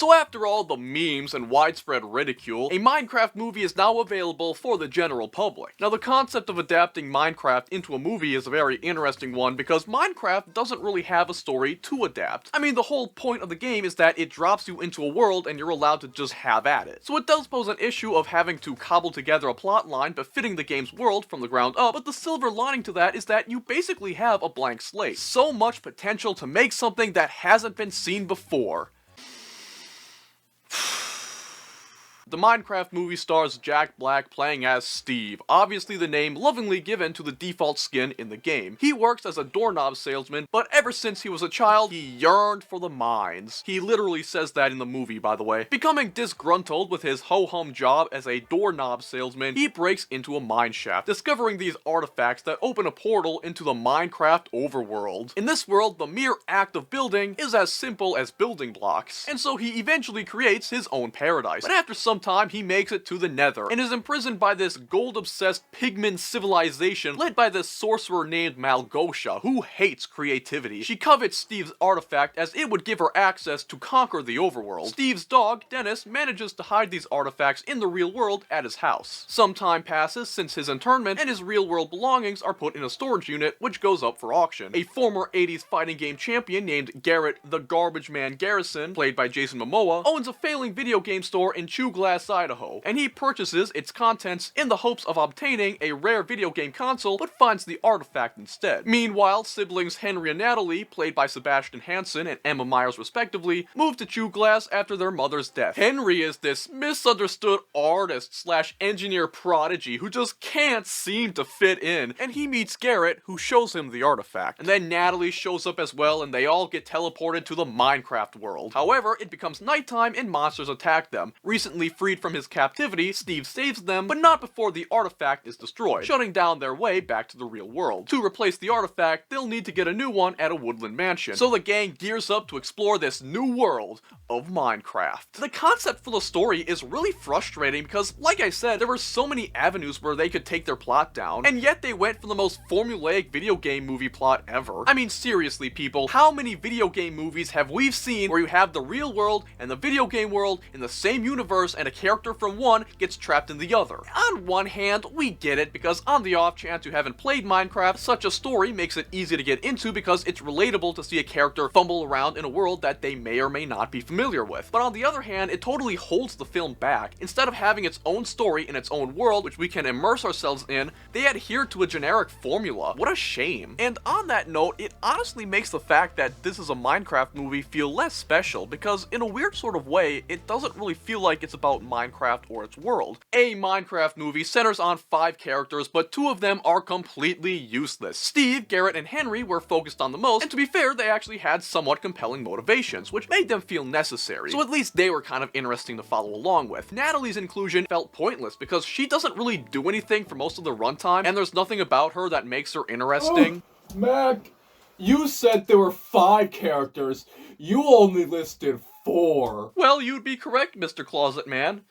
So after all the memes and widespread ridicule, a Minecraft movie is now available for the general public. Now the concept of adapting Minecraft into a movie is a very interesting one because Minecraft doesn't really have a story to adapt. I mean, the whole point of the game is that it drops you into a world and you're allowed to just have at it. So it does pose an issue of having to cobble together a plotline befitting the game's world from the ground up, but the silver lining to that is that you basically have a blank slate. So much potential to make something that hasn't been seen before. The Minecraft movie stars Jack Black playing as Steve, obviously the name lovingly given to the default skin in the game. He works as a doorknob salesman, but ever since he was a child, he yearned for the mines. He literally says that in the movie, by the way. Becoming disgruntled with his ho-hum job as a doorknob salesman, he breaks into a mine shaft, discovering these artifacts that open a portal into the Minecraft overworld. In this world, the mere act of building is as simple as building blocks, and so he eventually creates his own paradise. But after some time, he makes it to the Nether and is imprisoned by this gold-obsessed pigman civilization led by this sorcerer named Malgosha, who hates creativity. She covets Steve's artifact as it would give her access to conquer the overworld. Steve's dog, Dennis, manages to hide these artifacts in the real world at his house. Some time passes since his internment, and his real-world belongings are put in a storage unit, which goes up for auction. A former 80s fighting game champion named Garrett the Garbage Man Garrison, played by Jason Momoa, owns a failing video game store in Chew Glass, Idaho, and he purchases its contents in the hopes of obtaining a rare video game console, but finds the artifact instead. Meanwhile, siblings Henry and Natalie, played by Sebastian Hansen and Emma Myers respectively, move to Chew Glass after their mother's death. Henry is this misunderstood artist slash engineer prodigy who just can't seem to fit in, and he meets Garrett, who shows him the artifact. And then Natalie shows up as well, and they all get teleported to the Minecraft world. However, it becomes nighttime and monsters attack them. Recently freed from his captivity, Steve saves them, but not before the artifact is destroyed, shutting down their way back to the real world. To replace the artifact, they'll need to get a new one at a woodland mansion, so the gang gears up to explore this new world of Minecraft. The concept for the story is really frustrating because, like I said, there were so many avenues where they could take their plot down, and yet they went for the most formulaic video game movie plot ever. I mean, seriously people, how many video game movies have we seen where you have the real world and the video game world in the same universe and a character from one gets trapped in the other? On one hand, we get it because on the off chance you haven't played Minecraft, such a story makes it easy to get into because it's relatable to see a character fumble around in a world that they may or may not be familiar with. But on the other hand, it totally holds the film back. Instead of having its own story in its own world, which we can immerse ourselves in, they adhere to a generic formula. What a shame. And on that note, it honestly makes the fact that this is a Minecraft movie feel less special because in a weird sort of way, it doesn't really feel like it's about Minecraft or its world. A Minecraft movie centers on 5 characters, but 2 of them are completely useless. Steve, Garrett, and Henry were focused on the most, and to be fair, they actually had somewhat compelling motivations, which made them feel necessary, so at least they were kind of interesting to follow along with. Natalie's inclusion felt pointless because she doesn't really do anything for most of the runtime, and there's nothing about her that makes her interesting. Oh, Mac, you said there were 5 characters. You only listed 4. Well, you'd be correct, Mr. Closet Man.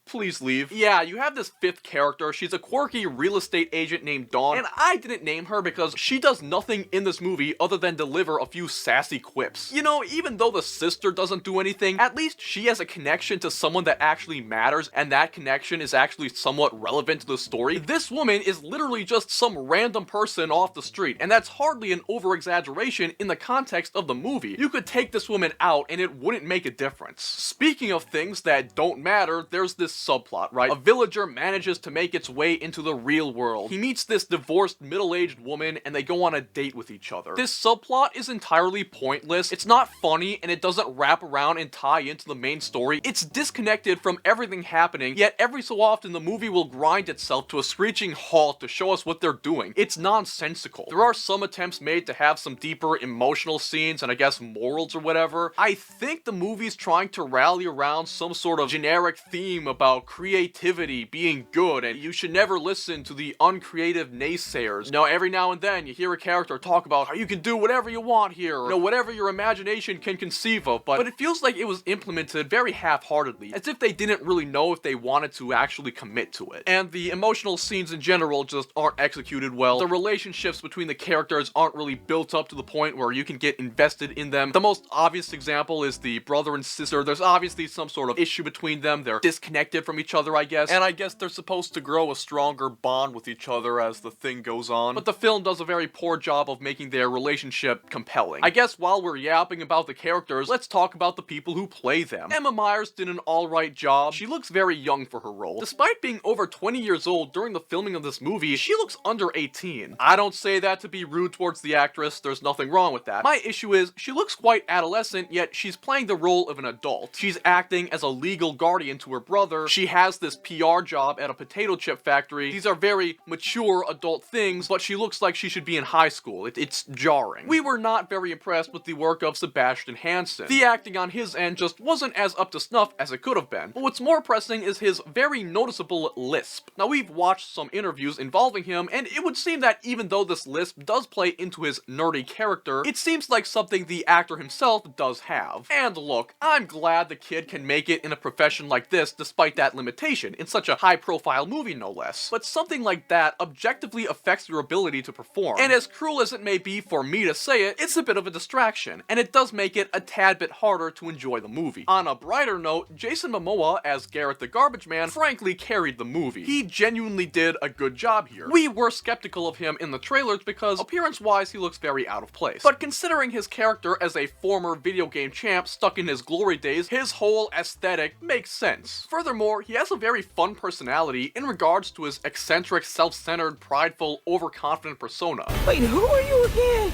Please leave. Yeah, you have this 5th character. She's a quirky real estate agent named Dawn, and I didn't name her because she does nothing in this movie other than deliver a few sassy quips. You know, even though the sister doesn't do anything, at least she has a connection to someone that actually matters, and that connection is actually somewhat relevant to the story. This woman is literally just some random person off the street, and that's hardly an over-exaggeration in the context of the movie. You could take this woman out and it wouldn't make a difference. Speaking of things that don't matter, there's this subplot, right? A villager manages to make its way into the real world. He meets this divorced middle-aged woman and they go on a date with each other. This subplot is entirely pointless, it's not funny, and it doesn't wrap around and tie into the main story. It's disconnected from everything happening, yet every so often the movie will grind itself to a screeching halt to show us what they're doing. It's nonsensical. There are some attempts made to have some deeper emotional scenes and I guess morals or whatever. I think the movie's trying to rally around some sort of generic theme about about creativity being good, and you should never listen to the uncreative naysayers. You know, every now and then you hear a character talk about how you can do whatever you want here, or, you know, whatever your imagination can conceive of, but it feels like it was implemented very half-heartedly, as if they didn't really know if they wanted to actually commit to it. And the emotional scenes in general just aren't executed well. The relationships between the characters aren't really built up to the point where you can get invested in them. The most obvious example is the brother and sister. There's obviously some sort of issue between them. They're disconnected from each other, I guess, and I guess they're supposed to grow a stronger bond with each other as the thing goes on. But the film does a very poor job of making their relationship compelling. I guess while we're yapping about the characters, let's talk about the people who play them. Emma Myers did an alright job. She looks very young for her role. Despite being over 20 years old during the filming of this movie, she looks under 18. I don't say that to be rude towards the actress, there's nothing wrong with that. My issue is, she looks quite adolescent, yet she's playing the role of an adult. She's acting as a legal guardian to her brother. She has this PR job at a potato chip factory. These are very mature adult things, but she looks like she should be in high school. It's jarring. We were not very impressed with the work of Sebastian Hansen. The acting on his end just wasn't as up to snuff as it could have been. But what's more pressing is his very noticeable lisp. Now, we've watched some interviews involving him, and it would seem that even though this lisp does play into his nerdy character, it seems like something the actor himself does have. And look, I'm glad the kid can make it in a profession like this despite that limitation, in such a high-profile movie no less. But something like that objectively affects your ability to perform. And as cruel as it may be for me to say it, it's a bit of a distraction, and it does make it a tad bit harder to enjoy the movie. On a brighter note, Jason Momoa as Garrett the Garbage Man frankly carried the movie. He genuinely did a good job here. We were skeptical of him in the trailers because appearance-wise he looks very out of place. But considering his character as a former video game champ stuck in his glory days, his whole aesthetic makes sense. Furthermore, he has a very fun personality in regards to his eccentric, self-centered, prideful, overconfident persona. Wait, who are you again?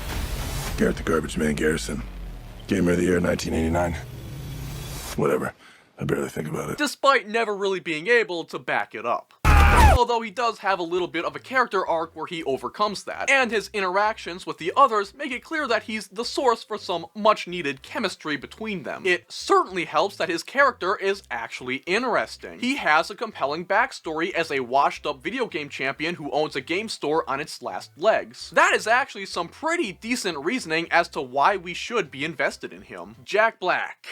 Garrett the Garbage Man Garrison. Gamer of the Year 1989. Whatever. I barely think about it. Despite never really being able to back it up. Although he does have a little bit of a character arc where he overcomes that, and his interactions with the others make it clear that he's the source for some much-needed chemistry between them. It certainly helps that his character is actually interesting. He has a compelling backstory as a washed-up video game champion who owns a game store on its last legs. That is actually some pretty decent reasoning as to why we should be invested in him. Jack Black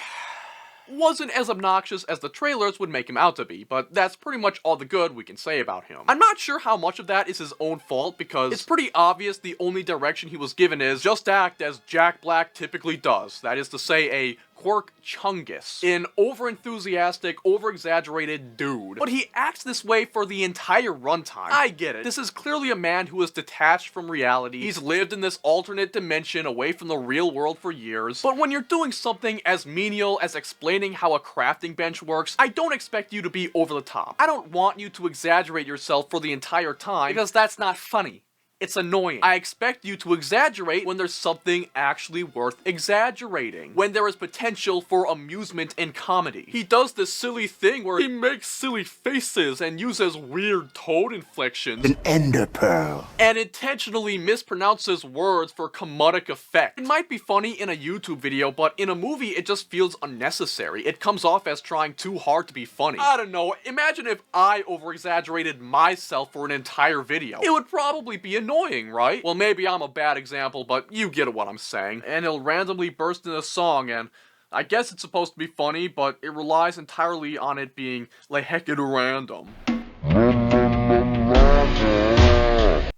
wasn't as obnoxious as the trailers would make him out to be, but that's pretty much all the good we can say about him. I'm not sure how much of that is his own fault, because it's pretty obvious the only direction he was given is just act as Jack Black typically does. That is to say, a quirk chungus, an over-enthusiastic, over-exaggerated dude. But he acts this way for the entire runtime. I get it. This is clearly a man who is detached from reality. He's lived in this alternate dimension away from the real world for years. But when you're doing something as menial as explaining how a crafting bench works, I don't expect you to be over the top. I don't want you to exaggerate yourself for the entire time, because that's not funny. It's annoying. I expect you to exaggerate when there's something actually worth exaggerating. When there is potential for amusement and comedy. He does this silly thing where he makes silly faces and uses weird tone inflections. An ender pearl. And intentionally mispronounces words for comedic effect. It might be funny in a YouTube video, but in a movie it just feels unnecessary. It comes off as trying too hard to be funny. I don't know, imagine if I over-exaggerated myself for an entire video. It would probably be annoying, right? Well, maybe I'm a bad example, but you get what I'm saying. And he'll randomly burst in a song, and I guess it's supposed to be funny, but it relies entirely on it being like heckin' random.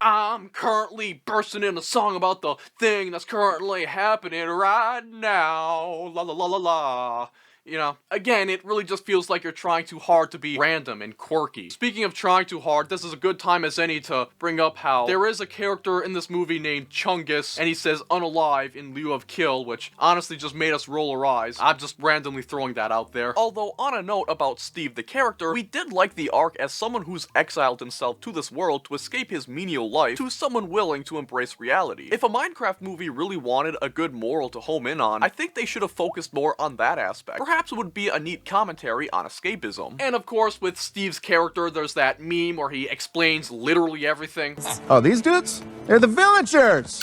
I'm currently bursting in a song about the thing that's currently happening right now. La la la la la. You know, again, it really just feels like you're trying too hard to be random and quirky. Speaking of trying too hard, this is a good time as any to bring up how there is a character in this movie named Chungus, and he says unalive in lieu of kill, which honestly just made us roll our eyes. I'm just randomly throwing that out there. Although, on a note about Steve the character, we did like the arc as someone who's exiled himself to this world to escape his menial life to someone willing to embrace reality. If a Minecraft movie really wanted a good moral to home in on, I think they should have focused more on that aspect. Perhaps it would be a neat commentary on escapism. And of course, with Steve's character, there's that meme where he explains literally everything. Oh, these dudes? They're the villagers!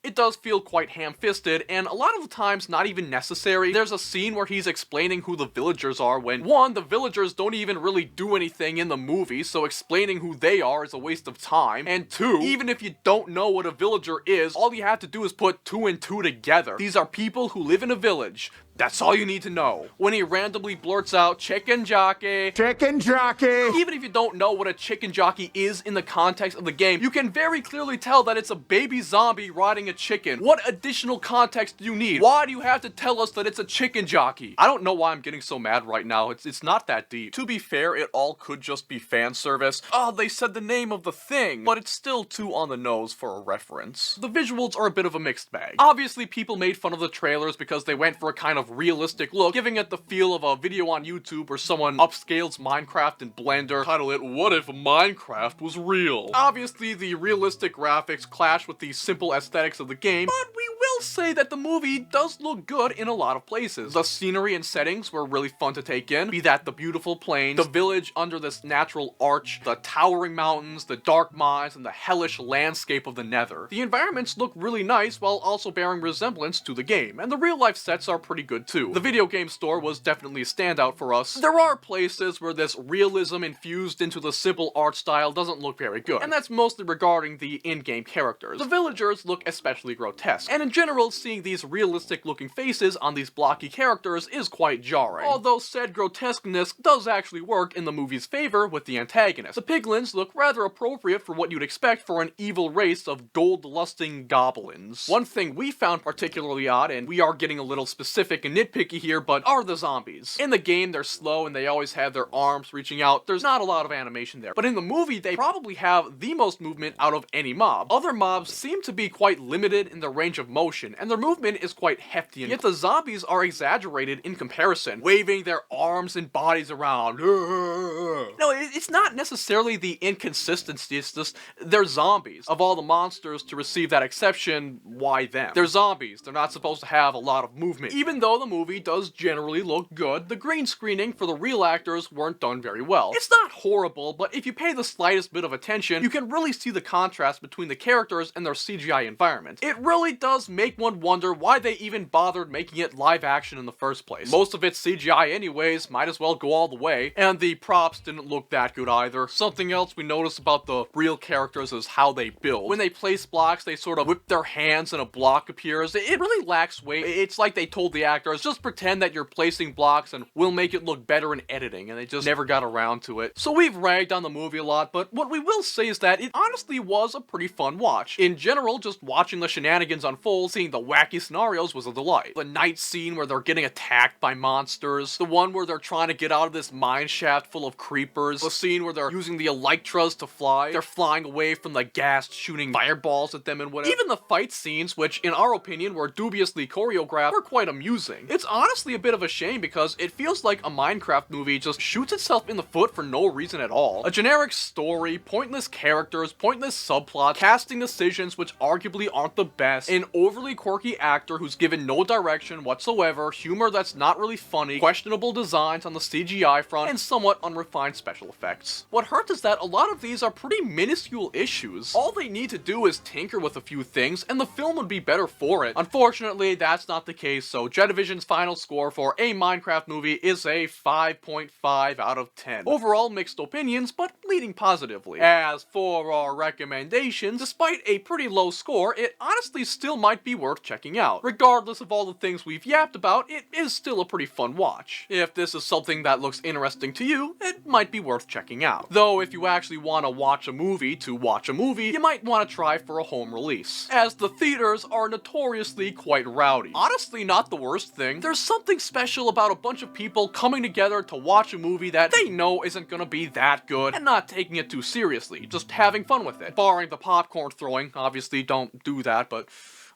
it does feel quite ham-fisted, and a lot of the times not even necessary. There's a scene where he's explaining who the villagers are when, one, the villagers don't even really do anything in the movie, so explaining who they are is a waste of time, and two, even if you don't know what a villager is, all you have to do is put 2 and 2 together. These are people who live in a village. That's all you need to know. When he randomly blurts out, "Chicken Jockey." Chicken Jockey! Even if you don't know what a chicken jockey is in the context of the game, you can very clearly tell that it's a baby zombie riding a chicken. What additional context do you need? Why do you have to tell us that it's a chicken jockey? I don't know why I'm getting so mad right now. It's not that deep. To be fair, it all could just be fan service. Oh, they said the name of the thing, but it's still too on the nose for a reference. The visuals are a bit of a mixed bag. Obviously, people made fun of the trailers because they went for a kind of realistic look, giving it the feel of a video on YouTube where someone upscales Minecraft in Blender, title it, "What if Minecraft was real?" Obviously, the realistic graphics clash with the simple aesthetics of the game, but we will say that the movie does look good in a lot of places. The scenery and settings were really fun to take in, be that the beautiful plains, the village under this natural arch, the towering mountains, the dark mines, and the hellish landscape of the Nether. The environments look really nice while also bearing resemblance to the game, and the real-life sets are pretty good too. The video game store was definitely a standout for us. There are places where this realism infused into the simple art style doesn't look very good, and that's mostly regarding the in-game characters. The villagers look especially grotesque, and in general, seeing these realistic-looking faces on these blocky characters is quite jarring. Although said grotesqueness does actually work in the movie's favor with the antagonist. The piglins look rather appropriate for what you'd expect for an evil race of gold-lusting goblins. One thing we found particularly odd, and we are getting a little specific and nitpicky here, but are the zombies. In the game, they're slow and they always have their arms reaching out. There's not a lot of animation there. But in the movie, they probably have the most movement out of any mob. Other mobs seem to be quite limited in their range of motion, and their movement is quite hefty, and yet the zombies are exaggerated in comparison, waving their arms and bodies around. No, it's not necessarily the inconsistency, it's just they're zombies. Of all the monsters to receive that exception, why them? They're zombies. They're not supposed to have a lot of movement. Even though the movie does generally look good, the green screening for the real actors weren't done very well. It's not horrible, but if you pay the slightest bit of attention, you can really see the contrast between the characters and their CGI environment. It really does make one wonder why they even bothered making it live action in the first place. Most of it's CGI anyways, might as well go all the way, and the props didn't look that good either. Something else we noticed about the real characters is how they build. When they place blocks, they sort of whip their hands and a block appears. It really lacks weight. It's like they told the actors, just pretend that you're placing blocks and we'll make it look better in editing, and they just never got around to it. So we've ragged on the movie a lot, but what we will say is that it honestly was a pretty fun watch. In general, just watching the shenanigans unfold, seeing the wacky scenarios was a delight. The night scene where they're getting attacked by monsters, the one where they're trying to get out of this mine shaft full of creepers, the scene where they're using the elytras to fly, they're flying away from the ghast shooting fireballs at them and whatever. Even the fight scenes, which in our opinion were dubiously choreographed, were quite amusing. It's honestly a bit of a shame because it feels like a Minecraft movie just shoots itself in the foot for no reason at all. A generic story, pointless characters, pointless subplots, casting decisions which arguably aren't the best, an overly quirky actor who's given no direction whatsoever, humor that's not really funny, questionable designs on the CGI front, and somewhat unrefined special effects. What hurts is that a lot of these are pretty minuscule issues. All they need to do is tinker with a few things, and the film would be better for it. Unfortunately, that's not the case, so Jedivision's final score for a Minecraft movie is a 5.5 out of 10. Overall, mixed opinions, but leading positively. As for our recommendations, despite a pretty low score, it honestly still might be worth checking out. Regardless of all the things we've yapped about, it is still a pretty fun watch. If this is something that looks interesting to you, it might be worth checking out. Though if you actually want to watch a movie, you might want to try for a home release, as the theaters are notoriously quite rowdy. Honestly, not the worst thing. There's something special about a bunch of people coming together to watch a movie that they know isn't gonna be that good and not taking it too seriously, just having fun with it. Barring the popcorn throwing, obviously don't do that, but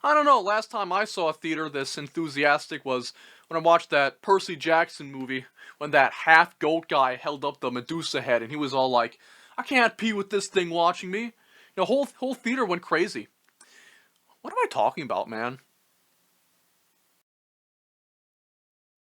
I don't know, last time I saw a theater this enthusiastic was when I watched that Percy Jackson movie, when that half-goat guy held up the Medusa head and he was all like, "I can't pee with this thing watching me." The whole theater went crazy. What am I talking about, man?